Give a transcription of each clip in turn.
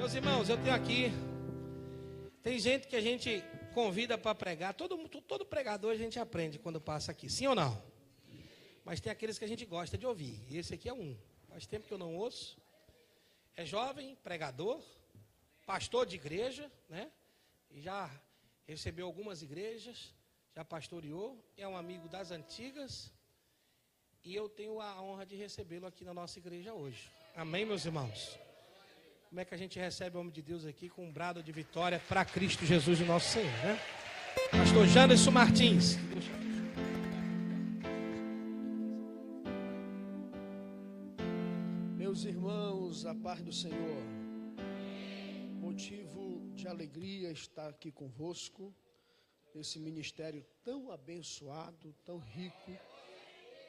Meus irmãos, eu tenho aqui. Tem gente que a gente convida para pregar. Todo pregador a gente aprende quando passa aqui, sim ou não? Mas tem aqueles que a gente gosta de ouvir. E esse aqui é um. Faz tempo que eu não ouço. É jovem, pregador, pastor de igreja, né? E já recebeu algumas igrejas, já pastoreou. É um amigo das antigas. E eu tenho a honra de recebê-lo aqui na nossa igreja hoje. Amém, meus irmãos? Como é que a gente recebe o homem de Deus aqui com um brado de vitória para Cristo Jesus, o nosso Senhor, né? Pastor Janderson Martins. Meus irmãos, a paz do Senhor. Motivo de alegria estar aqui convosco, nesse ministério tão abençoado, tão rico,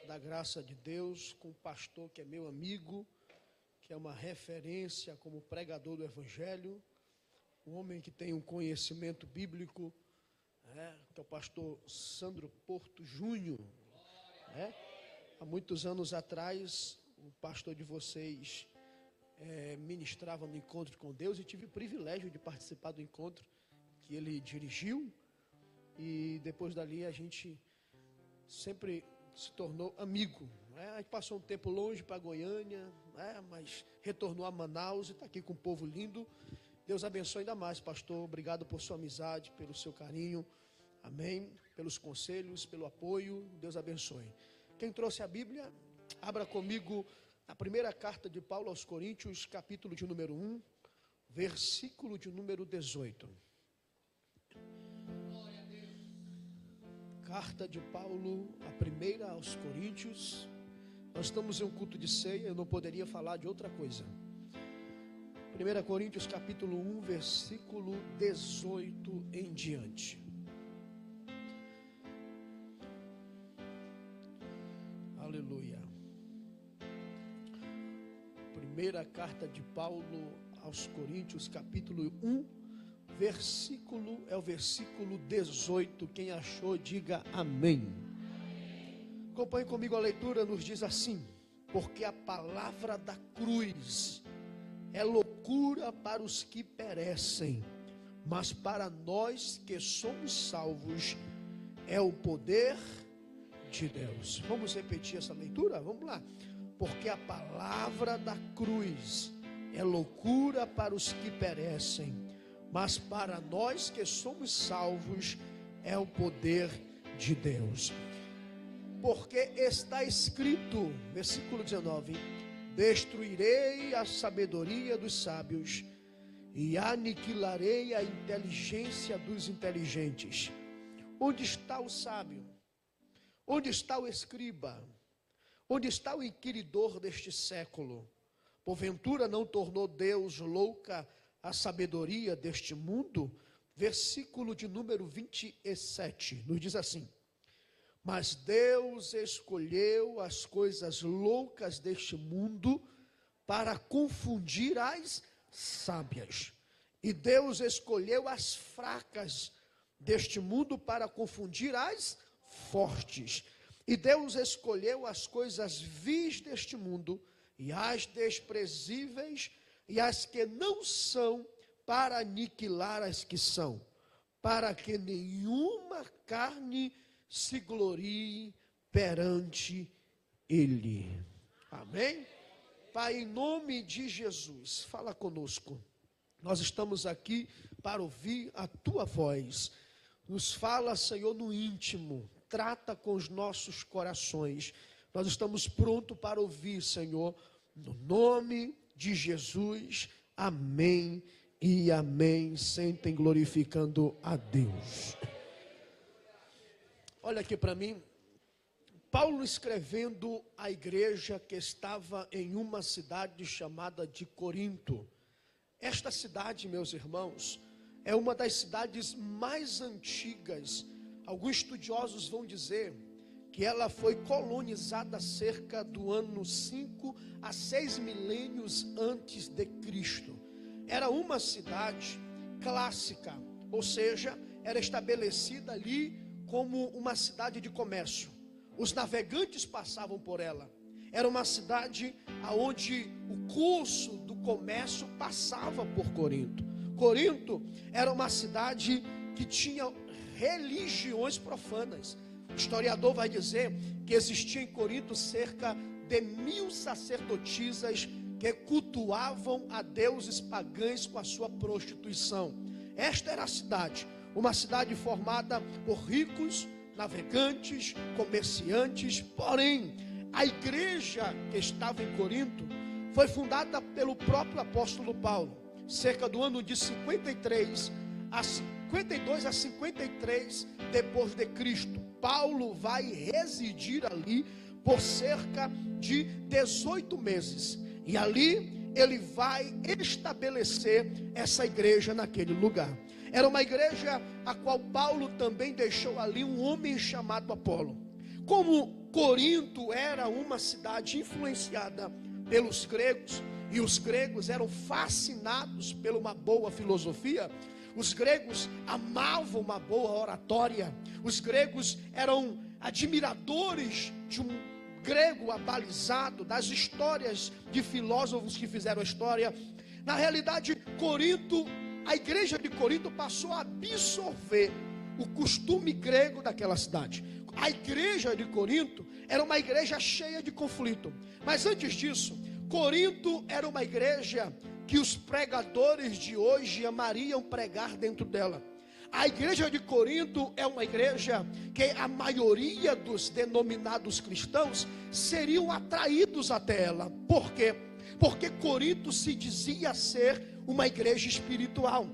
da graça de Deus, com um pastor que é meu amigo, que é uma referência como pregador do Evangelho, um homem que tem um conhecimento bíblico, que é o pastor Sandro Porto Júnior. Há muitos anos atrás, o pastor de vocês ministrava no Encontro com Deus e tive o privilégio de participar do encontro que ele dirigiu, e depois dali a gente sempre se tornou amigo. A gente passou um tempo longe para Goiânia, mas retornou a Manaus e está aqui com um povo lindo. Deus abençoe ainda mais, pastor. Obrigado por sua amizade, pelo seu carinho. Amém. Pelos conselhos, pelo apoio. Deus abençoe. Quem trouxe a Bíblia, abra comigo a primeira carta de Paulo aos Coríntios, capítulo de número 1, versículo de número 18. Carta de Paulo, a primeira aos Coríntios. Nós estamos em um culto de ceia, eu não poderia falar de outra coisa. 1 Coríntios capítulo 1, versículo 18 em diante. Aleluia. Primeira carta de Paulo aos Coríntios, capítulo 1, é o versículo 18. Quem achou, diga amém. Acompanhe comigo a leitura, nos diz assim: porque a palavra da cruz é loucura para os que perecem, mas para nós que somos salvos é o poder de Deus. Vamos repetir essa leitura? Vamos lá. Porque a palavra da cruz é loucura para os que perecem, mas para nós que somos salvos é o poder de Deus. Porque está escrito, versículo 19: destruirei a sabedoria dos sábios e aniquilarei a inteligência dos inteligentes. Onde está o sábio? Onde está o escriba? Onde está o inquiridor deste século? Porventura não tornou Deus louca a sabedoria deste mundo? Versículo de número 27, nos diz assim: mas Deus escolheu as coisas loucas deste mundo para confundir as sábias. E Deus escolheu as fracas deste mundo para confundir as fortes. E Deus escolheu as coisas vis deste mundo e as desprezíveis e as que não são, para aniquilar as que são, para que nenhuma carne se glorie perante Ele. Amém? Pai, em nome de Jesus, fala conosco. Nós estamos aqui para ouvir a Tua voz. Nos fala, Senhor, no íntimo. Trata com os nossos corações. Nós estamos prontos para ouvir, Senhor, no nome de Jesus. Amém e amém. Sentem glorificando a Deus. Olha aqui para mim, Paulo escrevendo à igreja que estava em uma cidade chamada de Corinto. Esta cidade, meus irmãos, é uma das cidades mais antigas. Alguns estudiosos vão dizer que ela foi colonizada cerca do ano 5 a 6 milênios antes de Cristo. Era uma cidade clássica, ou seja, era estabelecida ali como uma cidade de comércio. Os navegantes passavam por ela. Era uma cidade onde o curso do comércio passava por Corinto. Corinto era uma cidade que tinha religiões profanas. O historiador vai dizer que existia em Corinto cerca de 1000 sacerdotisas que cultuavam a deuses pagãos com a sua prostituição. Esta era a cidade, uma cidade formada por ricos, navegantes, comerciantes. Porém, a igreja que estava em Corinto foi fundada pelo próprio apóstolo Paulo, cerca do ano de 52 a 53 depois de Cristo. Paulo vai residir ali por cerca de 18 meses. E ali ele vai estabelecer essa igreja naquele lugar. Era uma igreja a qual Paulo também deixou ali um homem chamado Apolo. Como Corinto era uma cidade influenciada pelos gregos, e os gregos eram fascinados por uma boa filosofia, os gregos amavam uma boa oratória, os gregos eram admiradores de um grego abalizado, das histórias de filósofos que fizeram a história. Na realidade, Corinto, a igreja de Corinto passou a absorver o costume grego daquela cidade. A igreja de Corinto era uma igreja cheia de conflito. Mas antes disso, Corinto era uma igreja que os pregadores de hoje amariam pregar dentro dela. A igreja de Corinto é uma igreja que a maioria dos denominados cristãos seriam atraídos até ela. Por quê? Porque Corinto se dizia ser uma igreja espiritual.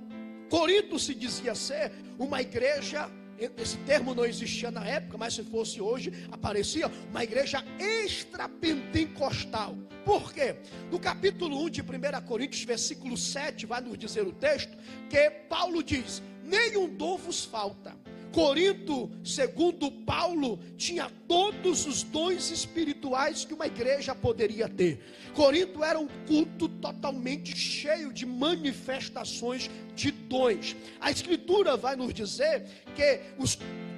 Corinto se dizia ser uma igreja, esse termo não existia na época, mas se fosse hoje, aparecia uma igreja extrapentecostal. Por quê? No capítulo 1 de 1 Coríntios, versículo 7, vai nos dizer o texto, que Paulo diz: nenhum dom vos falta. Corinto, segundo Paulo, tinha todos os dons espirituais que uma igreja poderia ter. Corinto era um culto totalmente cheio de manifestações de dons. A Escritura vai nos dizer que os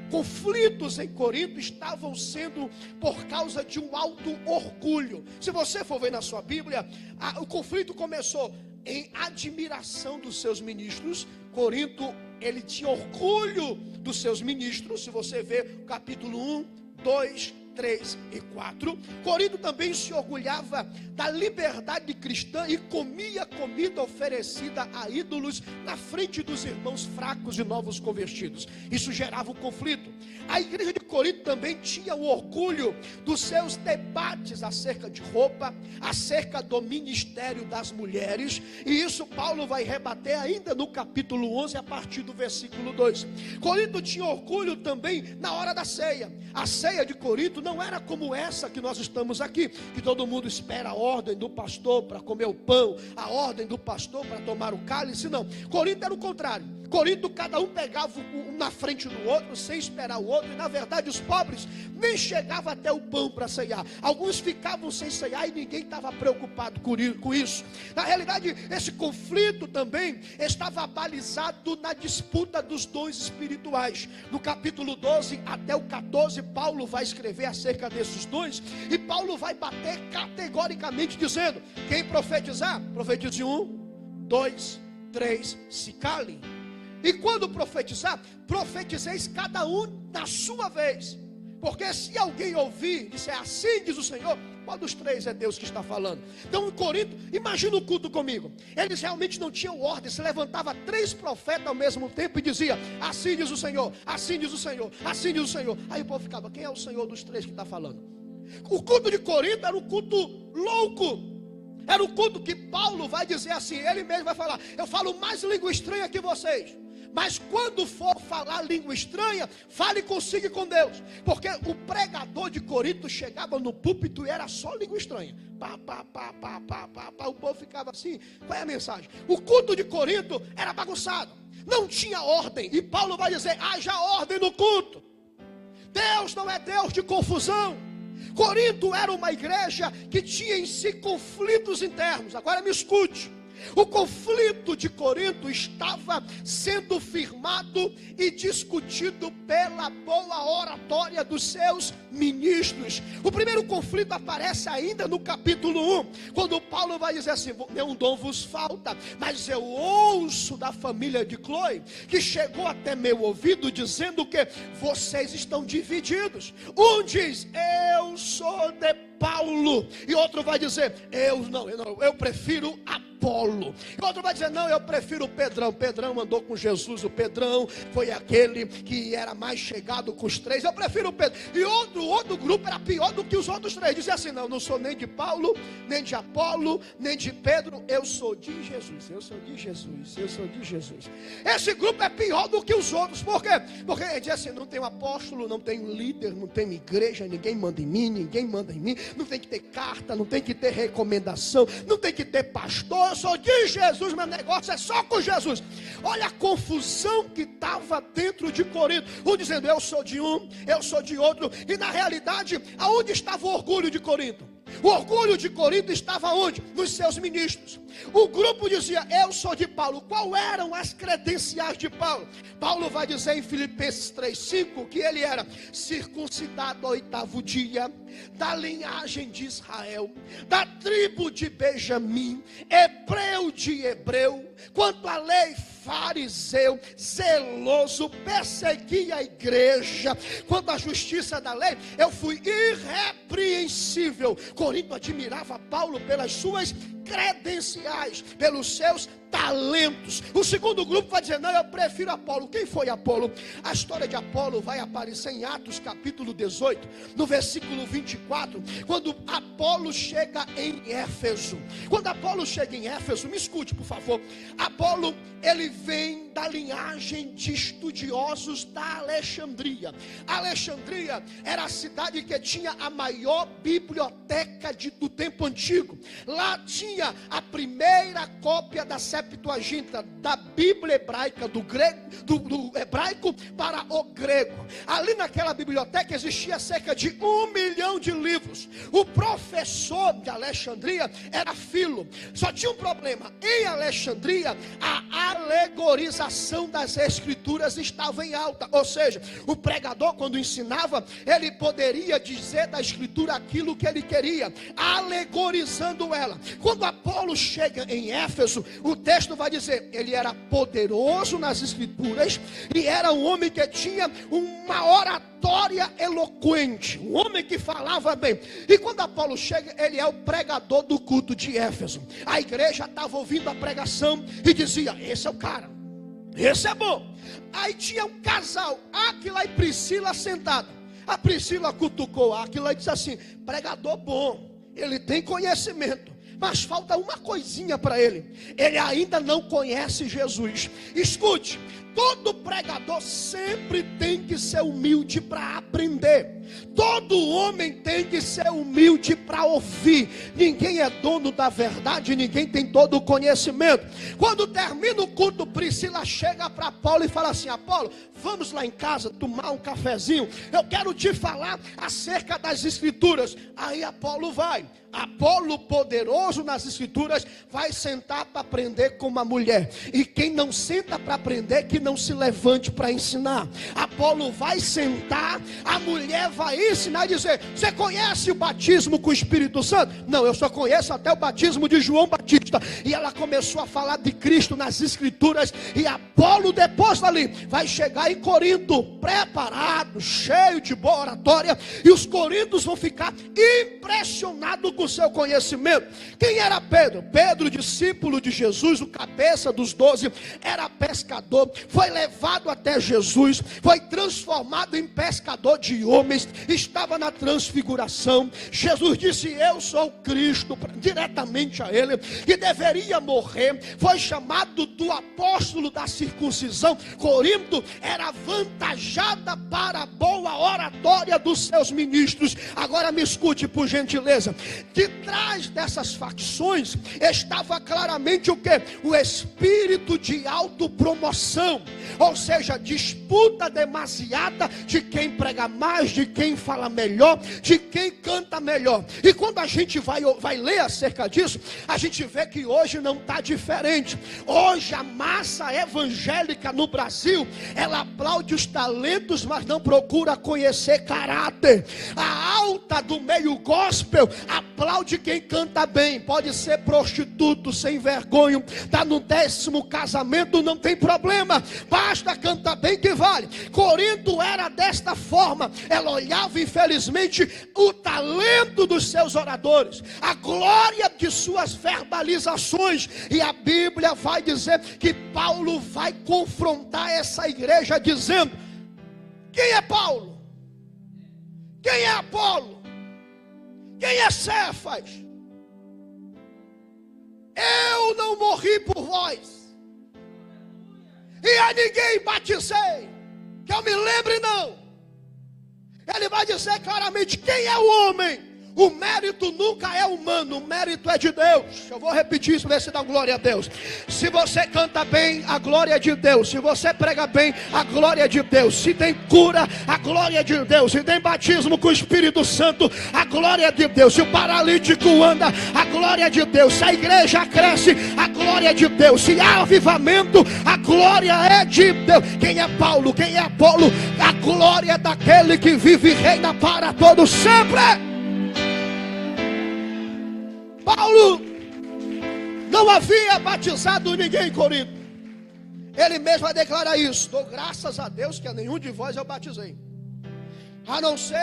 conflitos em Corinto estavam sendo por causa de um alto orgulho. Se você for ver na sua Bíblia, o conflito começou em admiração dos seus ministros. Corinto, ele tinha orgulho dos seus ministros. Se você ver o capítulo 1, 2, 3 e 4. Corinto também se orgulhava da liberdade cristã e comia comida oferecida a ídolos na frente dos irmãos fracos e novos convertidos. Isso gerava um conflito. A igreja de Corinto também tinha o orgulho dos seus debates acerca de roupa, acerca do ministério das mulheres, e isso Paulo vai rebater ainda no capítulo 11 a partir do versículo 2. Corinto tinha orgulho também na hora da ceia. A ceia de Corinto não era como essa que nós estamos aqui, que todo mundo espera a ordem do pastor para comer o pão, a ordem do pastor para tomar o cálice. Não, Corinto era o contrário. Corinto, cada um pegava um na frente do outro, sem esperar o outro, e na verdade os pobres nem chegavam até o pão para ceiar. Alguns ficavam sem ceiar e ninguém estava preocupado com isso. Na realidade, esse conflito também estava balizado na disputa dos dons espirituais. No capítulo 12 até o 14, Paulo vai escrever acerca desses dons, e Paulo vai bater categoricamente dizendo: quem profetizar, profetize 1, 2, 3, se calem. E quando profetizar, profetizeis cada um na sua vez. Porque se alguém ouvir e disser assim diz o Senhor, qual dos três é Deus que está falando? Então em Corinto, imagina o culto comigo. Eles realmente não tinham ordem. Se levantava 3 profetas ao mesmo tempo e dizia: assim diz o Senhor, assim diz o Senhor, assim diz o Senhor. Aí o povo ficava: quem é o Senhor dos 3 que está falando? O culto de Corinto era um culto louco. Era o culto que Paulo vai dizer assim, ele mesmo vai falar: eu falo mais língua estranha que vocês, mas quando for falar língua estranha, fale consigo e com Deus. Porque o pregador de Corinto chegava no púlpito e era só língua estranha. Pá, pá, pá, pá, pá, pá, pá. O povo ficava assim: qual é a mensagem? O culto de Corinto era bagunçado, não tinha ordem. E Paulo vai dizer: haja ordem no culto. Deus não é Deus de confusão. Corinto era uma igreja que tinha em si conflitos internos. Agora me escute: O conflito de Corinto estava sendo firmado e discutido pela boa oratória dos seus ministros. O primeiro conflito aparece ainda no capítulo 1, quando Paulo vai dizer assim: nenhum dom vos falta, mas eu ouço da família de Cloe, que chegou até meu ouvido, dizendo que vocês estão divididos. Um diz: eu sou de Paulo, e outro vai dizer: eu prefiro Apolo. E outro vai dizer: não, eu prefiro Pedrão. Pedrão andou com Jesus, o Pedrão foi aquele que era mais chegado com os três. Eu prefiro Pedro. E outro grupo era pior do que os outros três. Dizia assim: não sou nem de Paulo, nem de Apolo, nem de Pedro, eu sou de Jesus. Eu sou de Jesus, eu sou de Jesus. Esse grupo é pior do que os outros. Por quê? Porque ele diz assim: não tem apóstolo, não tem líder, não tem igreja, ninguém manda em mim, ninguém manda em mim. Não tem que ter carta, não tem que ter recomendação, não tem que ter pastor. Eu sou de Jesus, meu negócio é só com Jesus. Olha a confusão que estava dentro de Corinto. Um dizendo: eu sou de um, eu sou de outro. E na realidade, aonde estava o orgulho de Corinto? O orgulho de Corinto estava onde? Nos seus ministros. O grupo dizia: eu sou de Paulo. Qual eram as credenciais de Paulo? Paulo vai dizer em Filipenses 3:5 que ele era circuncidado ao 8º dia, da linhagem de Israel, da tribo de Benjamim, hebreu de hebreu, quanto à lei, fariseu, zeloso, perseguia a igreja. Quanto à justiça da lei, eu fui irrepreensível. Corinto admirava Paulo pelas suas credenciais, pelos seus talentos. O segundo grupo vai dizer: não, eu prefiro Apolo. Quem foi Apolo? A história de Apolo vai aparecer em Atos capítulo 18, no versículo 24, quando Apolo chega em Éfeso. Quando Apolo chega em Éfeso, me escute por favor, Apolo, ele vem da linhagem de estudiosos da Alexandria. Alexandria era a cidade que tinha a maior biblioteca do tempo antigo. Lá tinha a primeira cópia da Septuaginta, da Bíblia hebraica, do hebraico para o grego. Ali naquela biblioteca existia cerca de 1 milhão de livros. O professor de Alexandria era Filo. Só tinha um problema: em Alexandria a alegorização das escrituras estava em alta. Ou seja, o pregador, quando ensinava, ele poderia dizer da escritura aquilo que ele queria, alegorizando ela. Quando Apolo chega em Éfeso, o texto vai dizer: ele era poderoso nas escrituras e era um homem que tinha uma oratória eloquente, um homem que falava bem. E quando Apolo chega, ele é o pregador do culto de Éfeso. A igreja estava ouvindo a pregação e dizia: esse é o cara, esse é bom. Aí tinha um casal, Áquila e Priscila, sentado. A Priscila cutucou Áquila e disse assim: pregador bom, ele tem conhecimento, mas falta uma coisinha para ele. Ele ainda não conhece Jesus. Escute, todo pregador sempre tem que ser humilde para aprender. Todo homem tem que ser humilde para ouvir. Ninguém é dono da verdade, ninguém tem todo o conhecimento. Quando termina o culto, Priscila chega para Apolo e fala assim: Apolo, vamos lá em casa tomar um cafezinho, eu quero te falar acerca das escrituras. Aí Apolo vai. Apolo, poderoso nas escrituras, vai sentar para aprender com uma mulher. E quem não senta para aprender, que não se levante para ensinar. Apolo vai sentar, a mulher vai ensinar e dizer: você conhece o batismo com o Espírito Santo? Não, eu só conheço até o batismo de João Batista. E ela começou a falar de Cristo nas escrituras. E Apolo, depois dali, vai chegar em Corinto preparado, cheio de boa oratória. E os corintos vão ficar impressionados com o seu conhecimento. Quem era Pedro? Pedro, discípulo de Jesus, o cabeça dos 12, era pescador, foi levado até Jesus, foi transformado em pescador de homens, estava na transfiguração. Jesus disse: eu sou o Cristo, diretamente a ele, que deveria morrer. Foi chamado do apóstolo da circuncisão. Corinto era avantajada para a boa oratória dos seus ministros. Agora me escute, por gentileza. De trás dessas facções estava claramente o que? O espírito de autopromoção, ou seja, disputa demasiada de quem prega mais, de quem fala melhor, de quem canta melhor. E quando a gente vai ler acerca disso, a gente vê que hoje não está diferente. Hoje a massa evangélica no Brasil, ela aplaude os talentos, mas não procura conhecer caráter. A alta do meio gospel aplaude quem canta bem. Pode ser prostituto, sem vergonha, está no 10º casamento, não tem problema, basta cantar bem que vale. Corinto era desta forma, ela olhava infelizmente o talento dos seus oradores, a glória de suas verbalizações, e a Bíblia vai dizer que Paulo vai confrontar essa igreja dizendo: quem é Paulo? Quem é Apolo? Quem é Cefas? Eu não morri por vós, e a ninguém batizei, que eu me lembre não. Ele vai dizer claramente quem é o homem. O mérito nunca é humano, o mérito é de Deus. Eu vou repetir isso, ver se dá glória a Deus. Se você canta bem, a glória é de Deus. Se você prega bem, a glória é de Deus. Se tem cura, a glória é de Deus. Se tem batismo com o Espírito Santo, a glória é de Deus. Se o paralítico anda, a glória é de Deus. Se a igreja cresce, a glória é de Deus. Se há avivamento, a glória é de Deus. Quem é Paulo? Quem é Apolo? A glória é daquele que vive e reina para todo sempre. Paulo não havia batizado ninguém em Corinto. Ele mesmo vai declarar isso: dou graças a Deus que a nenhum de vós eu batizei, a não ser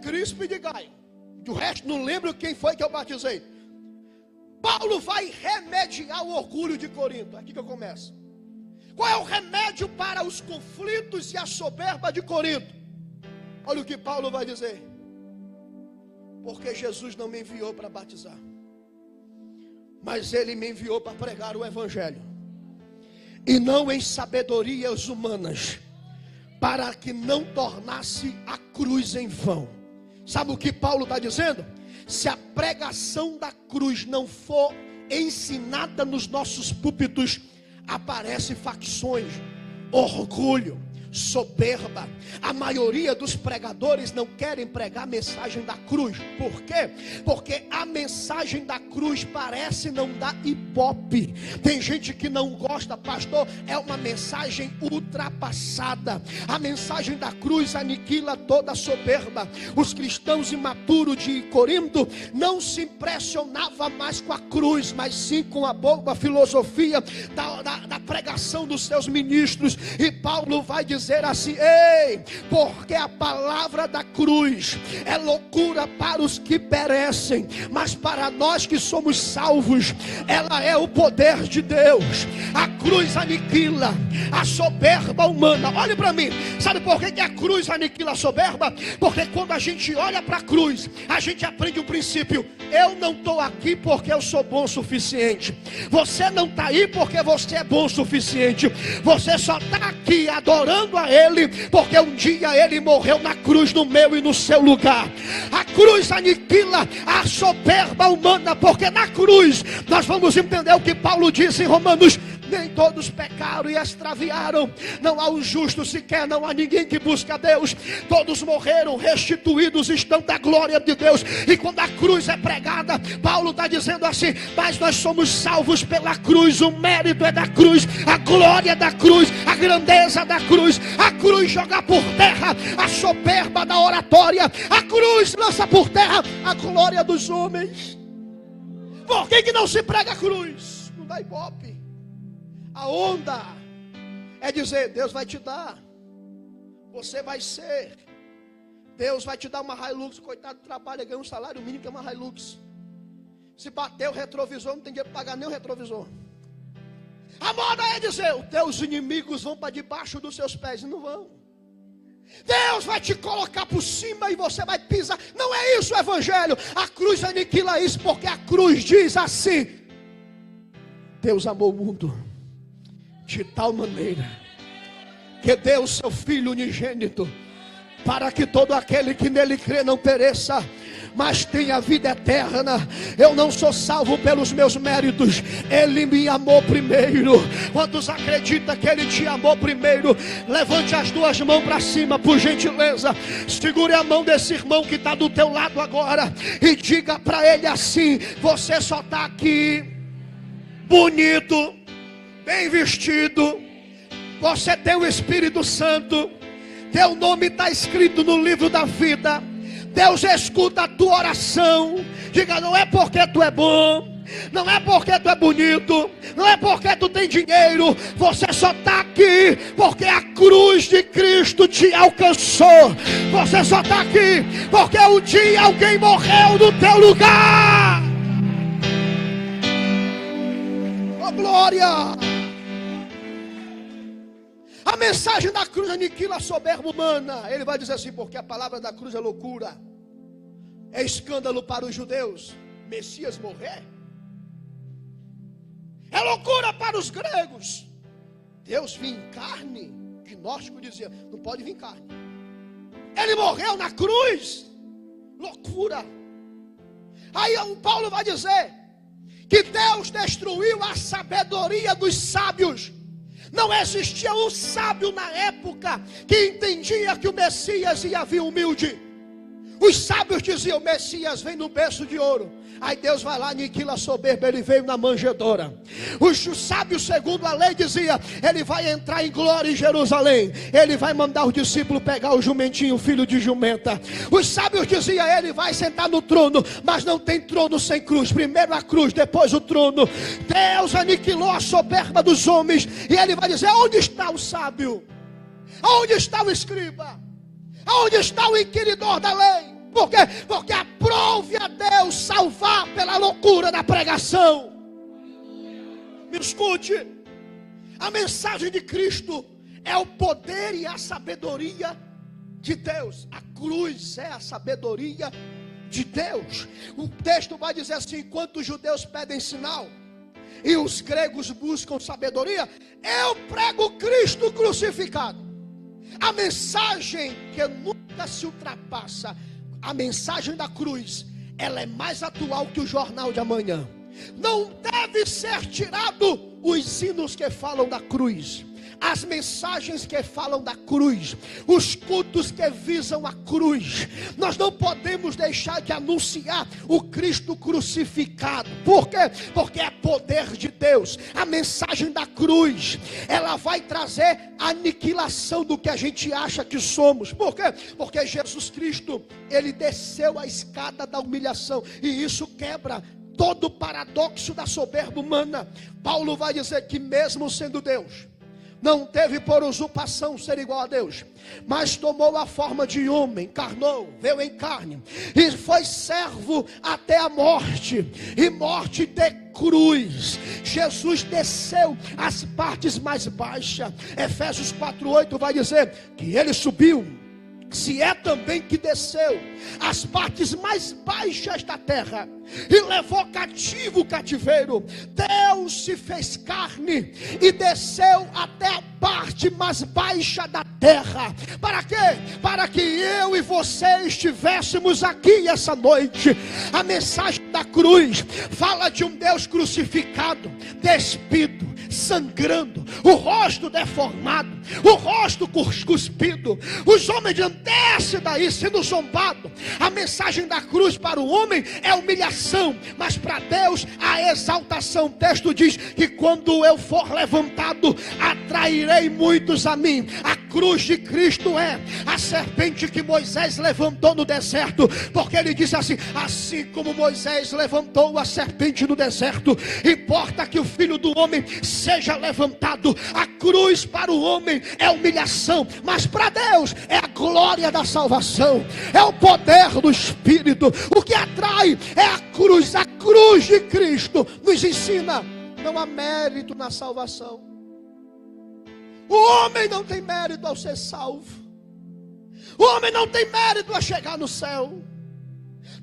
Crispo e de Gaio. Do resto não lembro quem foi que eu batizei. Paulo vai remediar o orgulho de Corinto. Aqui que eu começo. Qual é o remédio para os conflitos e a soberba de Corinto? Olha o que Paulo vai dizer: porque Jesus não me enviou para batizar, mas Ele me enviou para pregar o Evangelho, e não em sabedorias humanas, para que não tornasse a cruz em vão. Sabe o que Paulo está dizendo? Se a pregação da cruz não for ensinada nos nossos púlpitos, aparecem facções, orgulho, soberba. A maioria dos pregadores não querem pregar a mensagem da cruz. Por quê? Porque a mensagem da cruz parece não dar ibope. Tem gente que não gosta, pastor, é uma mensagem ultrapassada. A mensagem da cruz aniquila toda a soberba. Os cristãos imaturos de Corinto não se impressionavam mais com a cruz, mas sim com a boa filosofia da pregação dos seus ministros. E Paulo vai dizer assim: ei, porque a palavra da cruz é loucura para os que perecem, mas para nós que somos salvos, ela é o poder de Deus. A cruz aniquila a soberba humana. Olhe para mim, sabe por que a cruz aniquila a soberba? Porque quando a gente olha para a cruz, a gente aprende um princípio: eu não estou aqui porque eu sou bom o suficiente. Você não está aí porque você é bom o suficiente. Você só está aqui adorando a Ele porque um dia Ele morreu na cruz no meu e no seu lugar. A cruz aniquila a soberba humana, porque na cruz nós vamos entender o que Paulo disse em Romanos: nem todos pecaram e extraviaram, não há um justo sequer, não há ninguém que busca a Deus, todos morreram, restituídos estão da glória de Deus. E quando a cruz é pregada, Paulo está dizendo assim: mas nós somos salvos pela cruz, o mérito é da cruz, a glória é da cruz, a grandeza da cruz. A cruz joga por terra a soberba da oratória, a cruz lança por terra a glória dos homens. Por que não se prega a cruz? Não dá ibope. A onda é dizer: Deus vai te dar, você vai ser, Deus vai te dar uma Hilux. Coitado, trabalha, ganha um salário mínimo que é uma Hilux. Se bater o retrovisor, não tem dinheiro para pagar nem o retrovisor. A moda é dizer: os teus inimigos vão para debaixo dos seus pés. E não vão. Deus vai te colocar por cima e você vai pisar. Não é isso o Evangelho. A cruz aniquila isso, porque a cruz diz assim: Deus amou o mundo de tal maneira que deu o seu Filho unigênito, para que todo aquele que nele crê não pereça, mas tenha vida eterna. Eu não sou salvo pelos meus méritos, Ele me amou primeiro. Quantos acreditam que Ele te amou primeiro? Levante as duas mãos para cima, por gentileza. Segure a mão desse irmão que está do teu lado agora e diga para ele assim: você só está aqui bonito, bem vestido. Você tem o Espírito Santo. Teu nome está escrito no livro da vida. Deus escuta a tua oração. Diga, não é porque tu é bom, não é porque tu é bonito, não é porque tu tem dinheiro. Você só está aqui porque a cruz de Cristo te alcançou. Você só está aqui porque um dia alguém morreu no teu lugar. Oh, glória! A mensagem da cruz aniquila a soberba humana. Ele vai dizer assim, porque a palavra da cruz é loucura, é escândalo para os judeus. Messias morrer é loucura para os gregos. Deus vinha em carne. O gnóstico dizia, não pode vir em carne. Ele morreu na cruz. Loucura. Aí o Paulo vai dizer que Deus destruiu a sabedoria dos sábios. Não existia um sábio na época que entendia que o Messias ia vir humilde. Os sábios diziam, o Messias vem no berço de ouro. Aí Deus vai lá, aniquila a soberba, ele veio na manjedoura. Os sábios, segundo a lei, dizia, ele vai entrar em glória em Jerusalém. Ele vai mandar os discípulos pegar o jumentinho, filho de jumenta. Os sábios diziam, ele vai sentar no trono, mas não tem trono sem cruz. Primeiro a cruz, depois o trono. Deus aniquilou a soberba dos homens. E ele vai dizer, onde está o sábio? Onde está o escriba? Onde está o inquiridor da lei? Por quê? Porque aprove a Deus salvar pela loucura da pregação. Me escute. A mensagem de Cristo é o poder e a sabedoria de Deus. A cruz é a sabedoria de Deus. O texto vai dizer assim, enquanto os judeus pedem sinal e os gregos buscam sabedoria, eu prego Cristo crucificado. A mensagem que nunca se ultrapassa, a mensagem da cruz, ela é mais atual que o jornal de amanhã. Não deve ser tirado os hinos que falam da cruz, as mensagens que falam da cruz, os cultos que visam a cruz. Nós não podemos deixar de anunciar o Cristo crucificado. Por quê? Porque é poder de Deus. A mensagem da cruz, ela vai trazer a aniquilação do que a gente acha que somos. Por quê? Porque Jesus Cristo, ele desceu a escada da humilhação, e isso quebra todo o paradoxo da soberba humana. Paulo vai dizer que mesmo sendo Deus, não teve por usurpação ser igual a Deus, mas tomou a forma de homem, encarnou, veio em carne, e foi servo até a morte, e morte de cruz. Jesus desceu às partes mais baixas. Efésios 4:8 vai dizer que ele subiu, se é também que desceu às partes mais baixas da terra e levou cativo o cativeiro. Deus se fez carne e desceu até a parte mais baixa da terra. Para quê? Para que eu e você estivéssemos aqui essa noite. A mensagem da cruz fala de um Deus crucificado, despido, sangrando, o rosto deformado, o rosto cuspido. Os homens descem daí sendo zombados. A mensagem da cruz para o homem é humilhação, mas para Deus a exaltação. O texto diz que quando eu for levantado, atrairei muitos a mim. A cruz de Cristo é a serpente que Moisés levantou no deserto, porque ele disse assim: assim como Moisés levantou a serpente no deserto, importa que o Filho do Homem seja levantado. A cruz para o homem é humilhação, mas para Deus é a glória da salvação, é o poder do Espírito. O que atrai é a cruz. A cruz de Cristo nos ensina: não há mérito na salvação. O homem não tem mérito ao ser salvo. O homem não tem mérito a chegar no céu.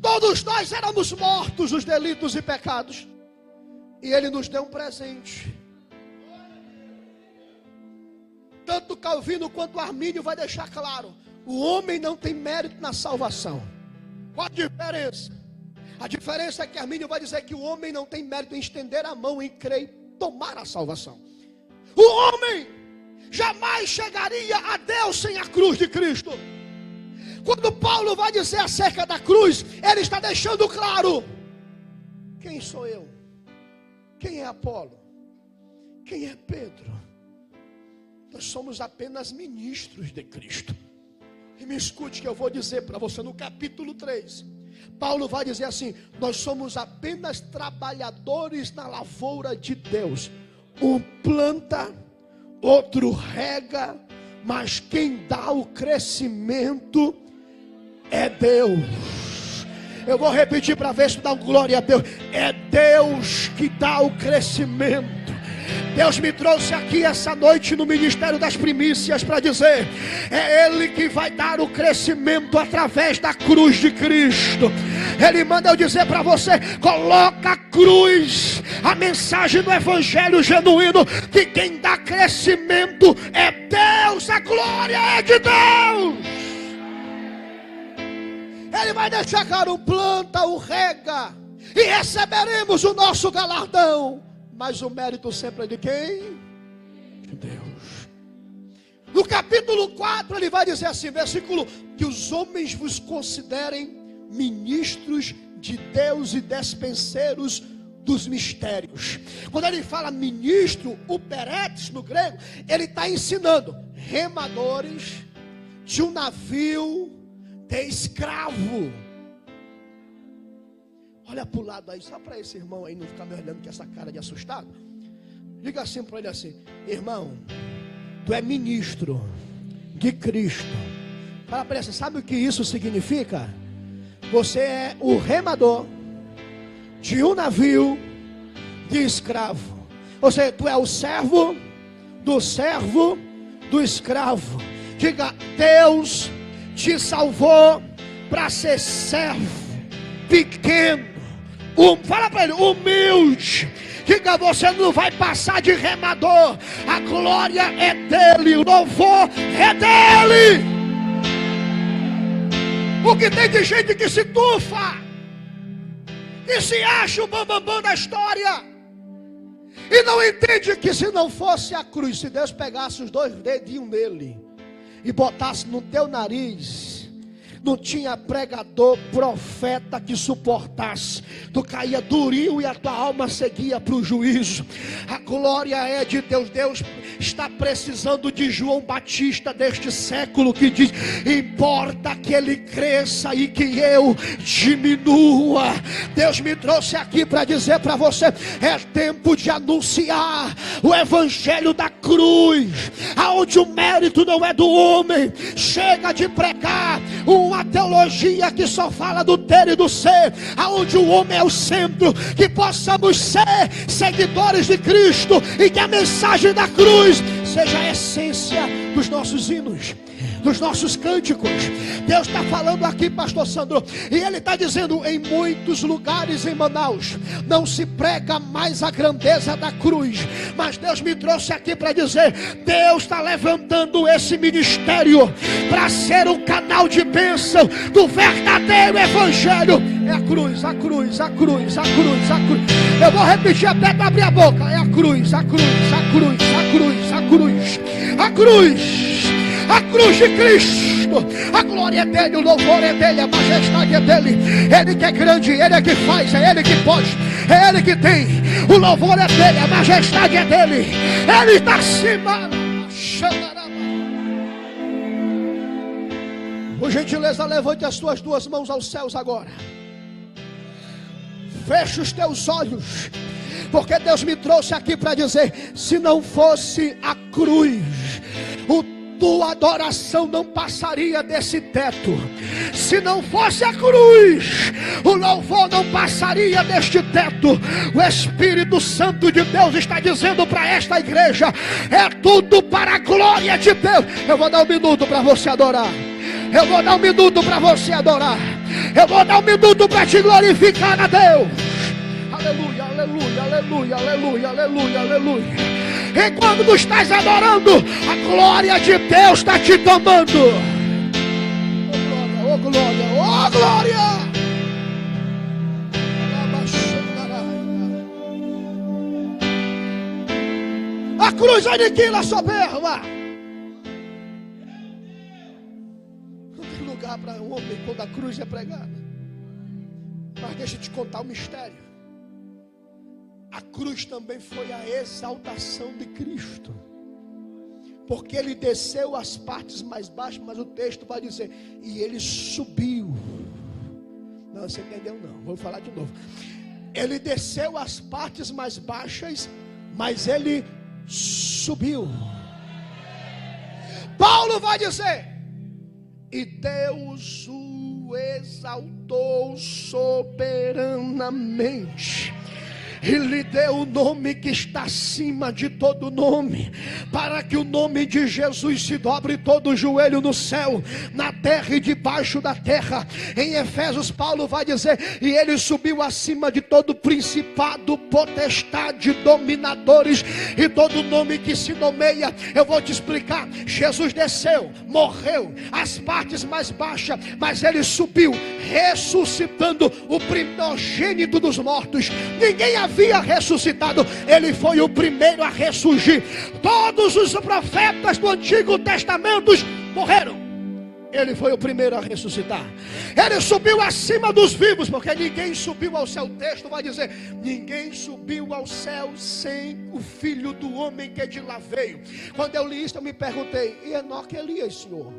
Todos nós éramos mortos nos delitos e pecados, e Ele nos deu um presente. Tanto Calvino quanto Armínio vai deixar claro: o homem não tem mérito na salvação. Qual a diferença? A diferença é que Armínio vai dizer que o homem não tem mérito em estender a mão, em crer e tomar a salvação. O homem jamais chegaria a Deus sem a cruz de Cristo. Quando Paulo vai dizer acerca da cruz, ele está deixando claro: quem sou eu? Quem é Apolo? quem é Pedro? Nós somos apenas ministros de Cristo. E me escute que eu vou dizer para você no capítulo 3. Paulo vai dizer assim: nós somos apenas trabalhadores na lavoura de Deus. Um planta, outro rega, mas quem dá o crescimento é Deus. Eu vou repetir para ver se dá glória a Deus. É Deus que dá o crescimento. Deus me trouxe aqui essa noite no Ministério das Primícias para dizer: é Ele que vai dar o crescimento através da cruz de Cristo. Ele manda eu dizer para você: coloca a cruz, a mensagem do Evangelho genuíno, que quem dá crescimento é Deus, a glória é de Deus. Ele vai deixar cara, o planta, o rega, e receberemos o nosso galardão. Mas o mérito sempre é de quem? De Deus. No capítulo 4 ele vai dizer assim, versículo: que os homens vos considerem ministros de Deus e despenseiros dos mistérios. Quando ele fala ministro, o peretes no grego, ele está ensinando remadores de um navio de escravo. Olha para o lado aí, só para esse irmão aí não ficar me olhando com essa cara de assustado. Diga assim para ele assim: irmão, tu é ministro de Cristo. Fala para ele assim: sabe o que isso significa? Você é o remador de um navio de escravo. Ou seja, tu é o servo do escravo. Diga: Deus te salvou para ser servo pequeno. Fala para ele: humilde. Diga: você não vai passar de remador. A glória é dele, o louvor é dele. O que tem de gente que se tufa, que se acha o bambambam da história, e não entende que se não fosse a cruz, se Deus pegasse os 2 dedinhos nele e botasse no teu nariz, não tinha pregador, profeta que suportasse. Tu caía durinho e a tua alma seguia para o juízo. A glória é de Deus. Deus está precisando de João Batista deste século, que diz: importa que ele cresça e que eu diminua. Deus me trouxe aqui para dizer para você: é tempo de anunciar o evangelho da cruz, aonde o mérito não é do homem. Chega de pregar uma teologia que só fala do ter e do ser, aonde o homem é o centro. Que possamos ser seguidores de Cristo e que a mensagem da cruz seja a essência dos nossos hinos, dos nossos cânticos. Deus está falando aqui, pastor Sandro, e ele está dizendo: em muitos lugares em Manaus não se prega mais a grandeza da cruz, mas Deus me trouxe aqui para dizer: Deus está levantando esse ministério para ser um canal de bênção do verdadeiro evangelho. É a cruz, a cruz, a cruz, a cruz, a cruz. Eu vou repetir até tu abrir a boca. É a cruz, a cruz, a cruz, a cruz, a cruz, a cruz. A cruz de Cristo, a glória é dele, o louvor é dele, a majestade é dele. Ele que é grande, ele é que faz, é ele que pode, é ele que tem. O louvor é dele, a majestade é dele. Ele está acima. Por gentileza, levante as tuas 2 mãos aos céus agora. Feche os teus olhos, porque Deus me trouxe aqui para dizer: se não fosse a cruz, tua adoração não passaria desse teto. Se não fosse a cruz, o louvor não passaria deste teto. O Espírito Santo de Deus está dizendo para esta igreja: é tudo para a glória de Deus. Eu vou dar 1 minuto para você adorar. Eu vou dar 1 minuto para você adorar. Eu vou dar 1 minuto para te glorificar a Deus. Aleluia, aleluia, aleluia, aleluia, aleluia, aleluia. E quando tu estás adorando, a glória de Deus está te tomando. Oh glória, oh glória, oh glória. A cruz aniquila a soberba. Não tem lugar para um homem quando a cruz é pregada. Mas deixa eu te contar o mistério. A A cruz também foi a exaltação de Cristo. Porque ele desceu às partes mais baixas, mas o texto vai dizer, e ele subiu. Não, você entendeu não, vou falar de novo. Ele desceu às partes mais baixas, mas ele subiu. Paulo vai dizer, e Deus o exaltou soberanamente, e lhe deu o nome que está acima de todo nome, para que o nome de Jesus se dobre todo o joelho no céu, na terra e debaixo da terra. Em Efésios, Paulo vai dizer, e ele subiu acima de todo principado, potestade, dominadores, e todo nome que se nomeia. Eu vou te explicar. Jesus desceu, morreu, as partes mais baixas, mas ele subiu, ressuscitando o primogênito dos mortos. Ninguém havia ressuscitado, ele foi o primeiro a ressurgir. Todos os profetas do Antigo Testamento morreram, ele foi o primeiro a ressuscitar. Ele subiu acima dos vivos, porque ninguém subiu ao céu. O texto vai dizer, ninguém subiu ao céu sem o Filho do Homem que de lá veio. Quando eu li isso, eu me perguntei, e Enoque e Elias, Senhor?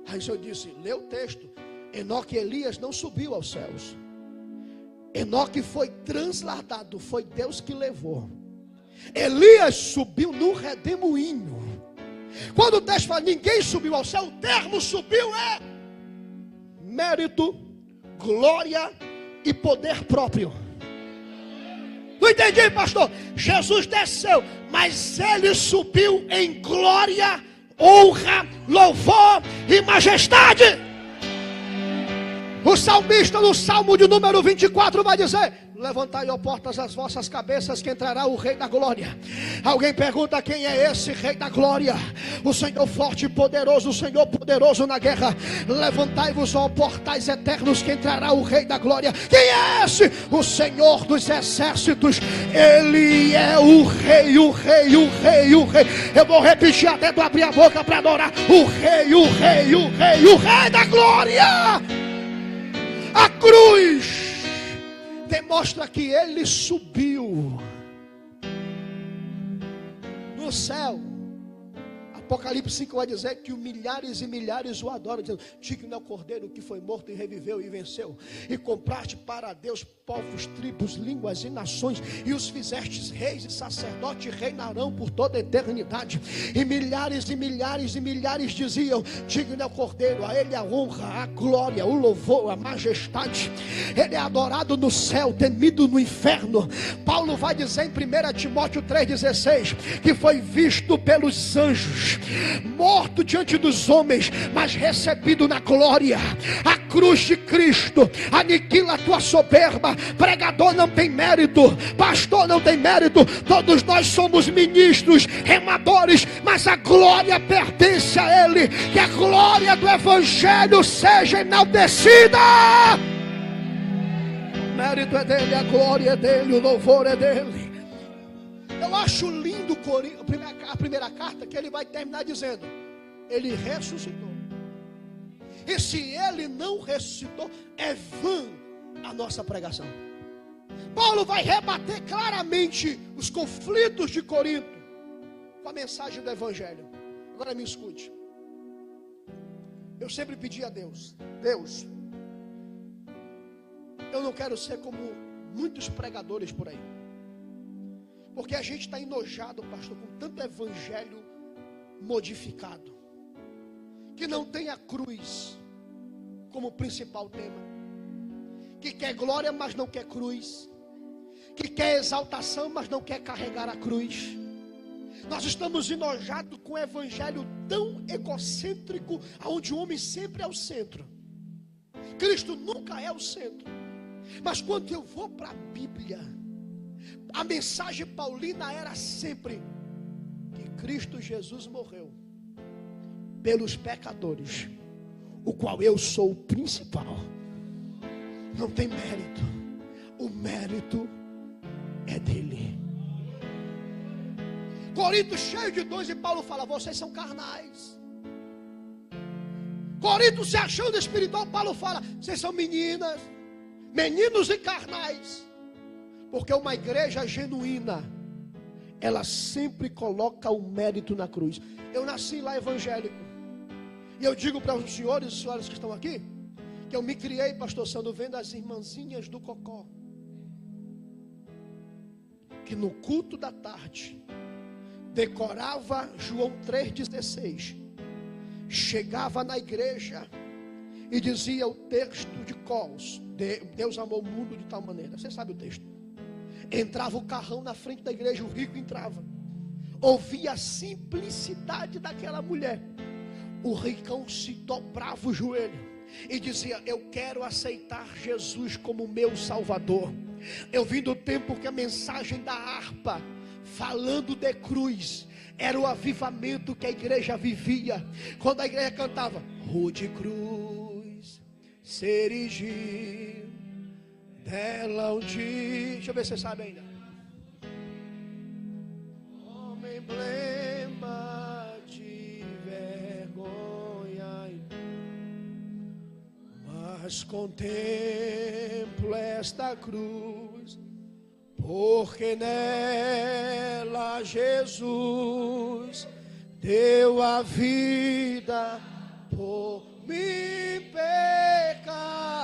Aí o Senhor disse, lê o texto, Enoque e Elias não subiu aos céus. Enoque foi transladado, foi Deus que levou. Elias subiu no redemoinho. Quando o texto fala, ninguém subiu ao céu, o termo subiu é mérito, glória e poder próprio. Não entendi, pastor? Jesus desceu, mas ele subiu em glória, honra, louvor e majestade. O salmista no Salmo de número 24 vai dizer, levantai, ó portas, as vossas cabeças, que entrará o Rei da Glória. Alguém pergunta, quem é esse Rei da Glória? O Senhor forte e poderoso, o Senhor poderoso na guerra. Levantai-vos, ó portais eternos, que entrará o Rei da Glória. Quem é esse? O Senhor dos exércitos. Ele é o Rei, o Rei, o Rei, o Rei. Eu vou repetir até tu abrir a boca para adorar. O Rei, o Rei, o Rei, o Rei da Glória. A cruz demonstra que ele subiu no céu. Apocalipse 5 vai dizer que milhares e milhares o adoram, dizendo, digno é o Cordeiro que foi morto e reviveu e venceu, e compraste para Deus povos, tribos, línguas e nações, e os fizestes reis e sacerdotes, reinarão por toda a eternidade. E milhares e milhares e milhares diziam, digno é o Cordeiro, a ele a honra, a glória, o louvor, a majestade. Ele é adorado no céu, temido no inferno. Paulo vai dizer em 1 Timóteo 3,16 que foi visto pelos anjos, morto diante dos homens, mas recebido na glória. A cruz de Cristo aniquila a tua soberba. Pregador não tem mérito, pastor não tem mérito, todos nós somos ministros, remadores, mas a glória pertence a Ele. Que a glória do Evangelho seja enaltecida. O mérito é dele, a glória é dele, o louvor é dele. Eu acho lindo a primeira carta, que ele vai terminar dizendo, ele ressuscitou. E se ele não ressuscitou, é vã a nossa pregação. Paulo vai rebater claramente os conflitos de Corinto com a mensagem do Evangelho. Agora me escute. Eu sempre pedi a Deus, Deus, eu não quero ser como muitos pregadores por aí. Porque a gente está enojado, pastor, com tanto evangelho modificado, que não tem a cruz como principal tema, que quer glória, mas não quer cruz, que quer exaltação, mas não quer carregar a cruz. Nós estamos enojados com o evangelho tão egocêntrico, onde o homem sempre é o centro. Cristo nunca é o centro. Mas quando eu vou para a Bíblia, a mensagem paulina era sempre que Cristo Jesus morreu pelos pecadores, o qual eu sou o principal. Não tem mérito, o mérito é dele. Corinto cheio de dons, e Paulo fala, vocês são carnais. Corinto se achando espiritual, Paulo fala, vocês são meninas, meninos e carnais. Porque uma igreja genuína, ela sempre coloca o mérito na cruz. Eu nasci lá evangélico. E eu digo para os senhores e senhoras que estão aqui, que eu me criei, pastor Sandro, vendo as irmãzinhas do Cocó, que no culto da tarde decorava João 3,16, chegava na igreja e dizia o texto de Colos, Deus amou o mundo de tal maneira. Você sabe o texto. Entrava o carrão na frente da igreja, o rico entrava, ouvia a simplicidade daquela mulher, o ricão se dobrava o joelho e dizia: eu quero aceitar Jesus como meu Salvador. Eu vim do tempo que a mensagem da harpa, falando de cruz, era o avivamento que a igreja vivia. Quando a igreja cantava: rude cruz se erigiu, dela um dia. Deixa eu ver se você sabe ainda. Homem emblema de vergonha, mas contemplo esta cruz, porque nela Jesus deu a vida por mim, pecador.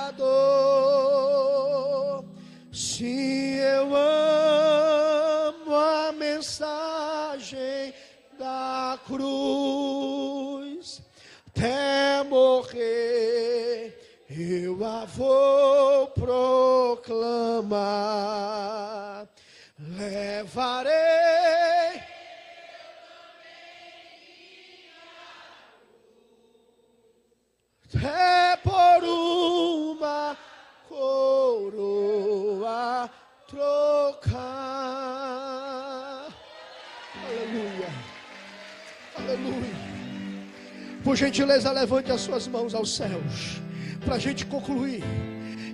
Sim, eu amo a mensagem da cruz, até morrer eu a vou proclamar. Levarei até por uma coroa trocar. Aleluia, aleluia. Por gentileza, levante as suas mãos aos céus, para a gente concluir.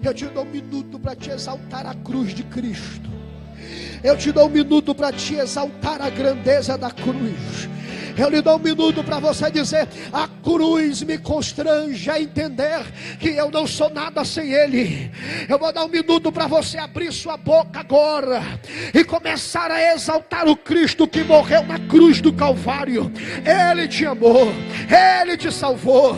Eu te dou um minuto para te exaltar a cruz de Cristo. Eu te dou um minuto para te exaltar a grandeza da cruz. Eu lhe dou um minuto para você dizer: a cruz me constrange a entender que eu não sou nada sem Ele. Eu vou dar um minuto para você abrir sua boca agora e começar a exaltar o Cristo que morreu na cruz do Calvário. Ele te amou, Ele te salvou,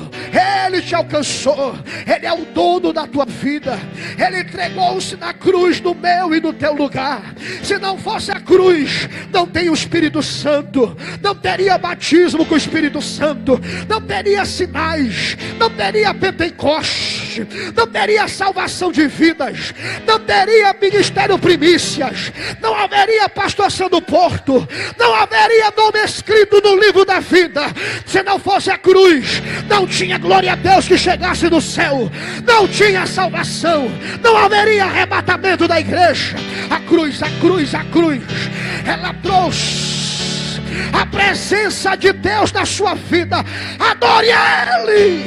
Ele te alcançou. Ele é o dono da tua vida. Ele entregou-se na cruz no meu e no teu lugar. Se não fosse a cruz, não tem o Espírito Santo, não teria batismo com o Espírito Santo, não teria sinais, não teria Pentecoste, não teria salvação de vidas, não teria ministério primícias, não haveria pastoração do Porto, não haveria nome escrito no livro da vida. Se não fosse a cruz, não tinha glória a Deus que chegasse do céu, não tinha salvação, não haveria arrebatamento da igreja. A cruz, a cruz, a cruz, ela trouxe a presença de Deus na sua vida. Adore a Ele.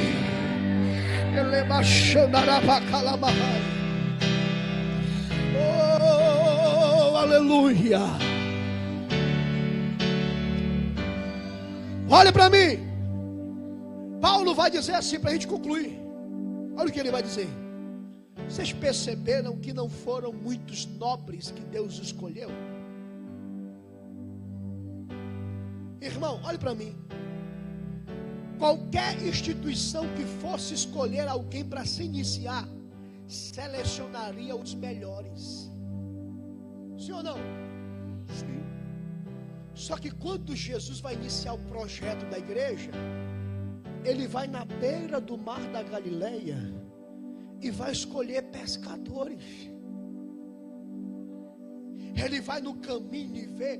Oh, aleluia. Olha para mim. Paulo vai dizer assim para a gente concluir. Olha o que ele vai dizer. Vocês perceberam que não foram muitos nobres que Deus escolheu? Irmão, olhe para mim. Qualquer instituição que fosse escolher alguém para se iniciar, selecionaria os melhores. Sim ou não? Sim. Só que quando Jesus vai iniciar o projeto da igreja, Ele vai na beira do mar da Galileia e vai escolher pescadores. Ele vai no caminho e vê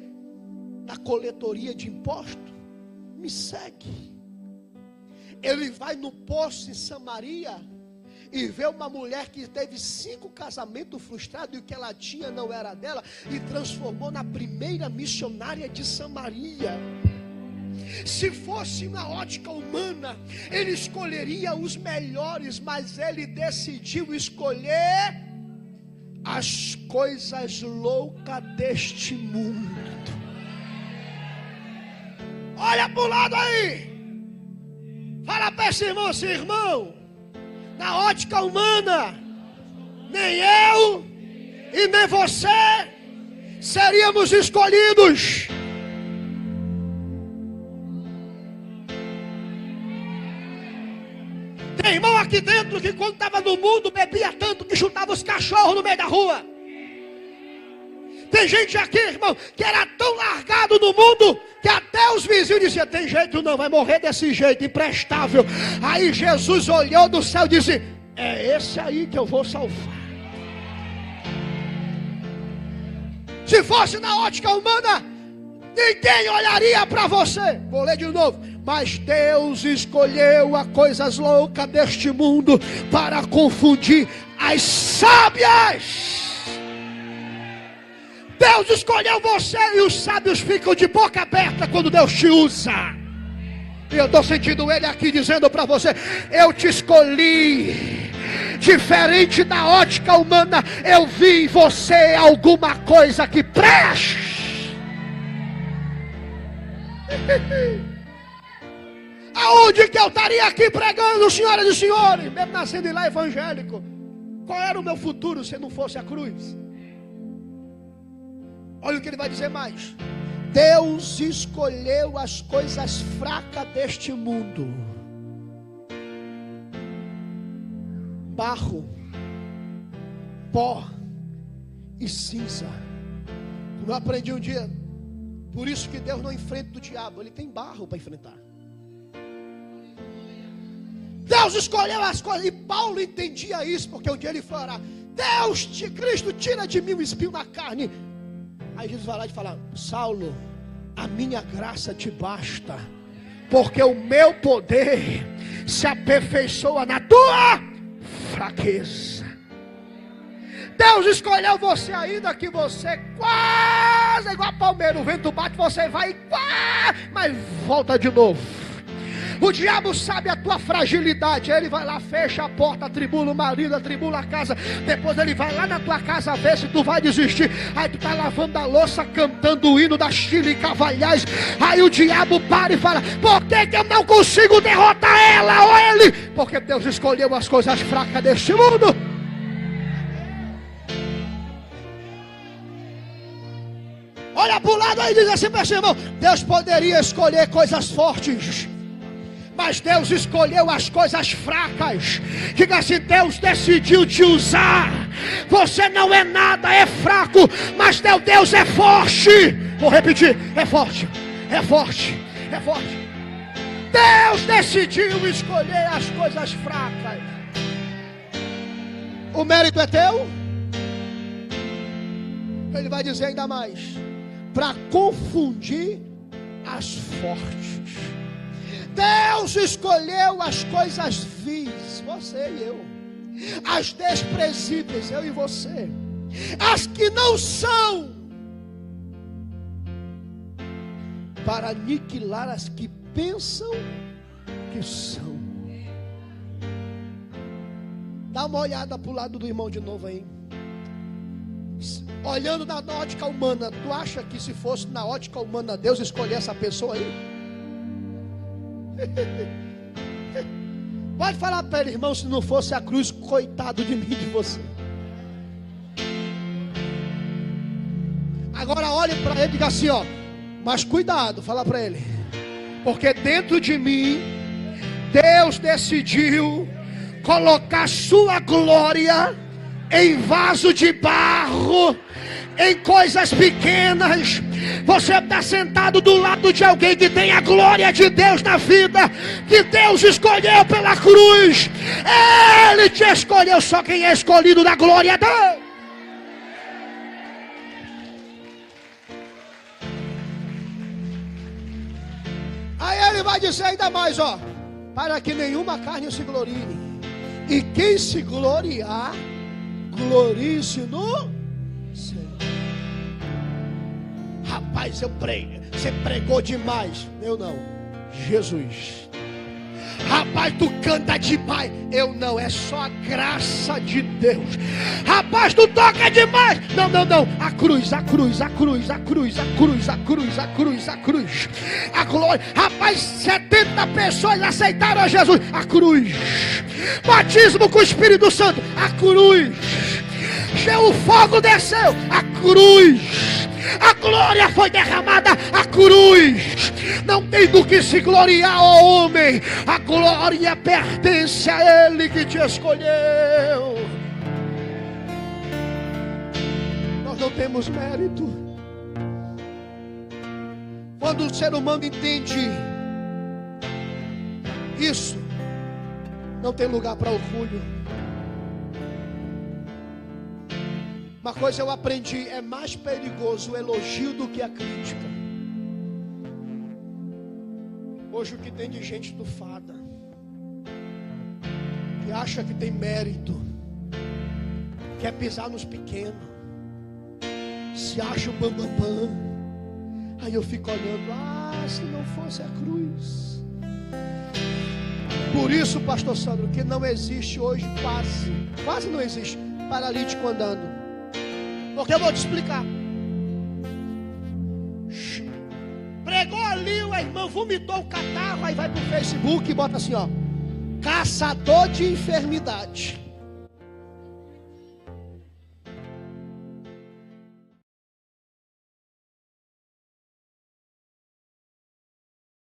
na coletoria de imposto: me segue. Ele vai no poço em Samaria e vê uma mulher que teve 5 casamentos frustrados e o que ela tinha não era dela, e transformou na primeira missionária de Samaria. Se fosse na ótica humana, ele escolheria os melhores, mas ele decidiu escolher as coisas loucas deste mundo. Olha para o lado aí. Fala para esse irmão assim: irmão, na ótica humana, nem eu, e nem você seríamos escolhidos. Tem irmão aqui dentro que quando estava no mundo bebia tanto que chutava os cachorros no meio da rua. Tem gente aqui, irmão, que era tão largado no mundo que até os vizinhos diziam: tem jeito não, vai morrer desse jeito, imprestável. Aí Jesus olhou do céu e disse: é esse aí que eu vou salvar. Se fosse na ótica humana, ninguém olharia para você. Vou ler de novo. Mas Deus escolheu as coisas loucas deste mundo para confundir as sábias. Deus escolheu você e os sábios ficam de boca aberta quando Deus te usa. E eu estou sentindo Ele aqui dizendo para você: eu te escolhi. Diferente da ótica humana, eu vi em você alguma coisa que preste. Aonde que eu estaria aqui pregando, senhoras e senhores, mesmo nascendo em lá evangélico? Qual era o meu futuro se não fosse a cruz? Olha o que ele vai dizer mais. Deus escolheu as coisas fracas deste mundo. Barro, pó e cinza. Como eu aprendi um dia, por isso que Deus não enfrenta o diabo, ele tem barro para enfrentar. Deus escolheu as coisas, e Paulo entendia isso, porque um dia ele falará: Deus, Cristo, tira de mim o espinho na carne. Aí Jesus vai lá e fala: Saulo, a minha graça te basta, porque o meu poder se aperfeiçoa na tua fraqueza. Deus escolheu você ainda que você quase igual a palmeira, o vento bate, você vai mas volta de novo. O diabo sabe a tua fragilidade. Ele vai lá, fecha a porta, atribula o marido, atribula a casa. Depois ele vai lá na tua casa ver se tu vai desistir. Aí tu tá lavando a louça, cantando o hino da Chile e Cavalhais. Aí o diabo para e fala: por que que eu não consigo derrotar ela ou ele? Porque Deus escolheu as coisas fracas deste mundo. Olha para o lado aí e diz assim para esse irmão: Deus poderia escolher coisas fortes, mas Deus escolheu as coisas fracas. Diga assim: Deus decidiu te usar. Você não é nada, é fraco, mas teu Deus é forte. Vou repetir: é forte, é forte, é forte. Deus decidiu escolher as coisas fracas. O mérito é teu. Ele vai dizer ainda mais: para confundir as fortes. Deus escolheu as coisas vis, você e eu, as desprezíveis, eu e você, as que não são, para aniquilar as que pensam que são. Dá uma olhada para o lado do irmão de novo aí. Olhando na ótica humana, tu acha que se fosse na ótica humana Deus escolher essa pessoa aí? Pode falar para ele: irmão, se não fosse a cruz, coitado de mim e de você. Agora olhe para ele e diga assim, ó: mas cuidado, fala para ele, porque dentro de mim Deus decidiu colocar sua glória em vaso de barro, em coisas pequenas. Você está sentado do lado de alguém que tem a glória de Deus na vida, que Deus escolheu pela cruz. Ele te escolheu. Só quem é escolhido da glória é Deus. Aí ele vai dizer ainda mais, ó: para que nenhuma carne se glorie, e quem se gloriar, glorie-se no Senhor. Rapaz, eu prego, você pregou demais. Eu não, Jesus. Rapaz, tu canta demais. Eu não, é só a graça de Deus. Rapaz, tu toca demais. Não, não, não. A cruz, a cruz, a cruz, a cruz, a cruz, a cruz, a cruz, a cruz. A glória. Rapaz, 70 pessoas aceitaram a Jesus. A cruz. Batismo com o Espírito Santo. A cruz. O fogo desceu, a cruz, a glória foi derramada, a cruz. Não tem do que se gloriar, ó homem. A glória pertence a Ele que te escolheu. Nós não temos mérito. Quando o ser humano entende isso, não tem lugar para orgulho. Uma coisa eu aprendi: é mais perigoso o elogio do que a crítica. Hoje o que tem de gente estufada, que acha que tem mérito, quer pisar nos pequenos, se acha o bambambam. Aí eu fico olhando, se não fosse a cruz. Por isso, pastor Sandro, que não existe hoje quase não existe paralítico andando. Porque eu vou te explicar. Pregou ali, o irmão vomitou o catarro, aí vai pro Facebook e bota assim, ó: caçador de enfermidade.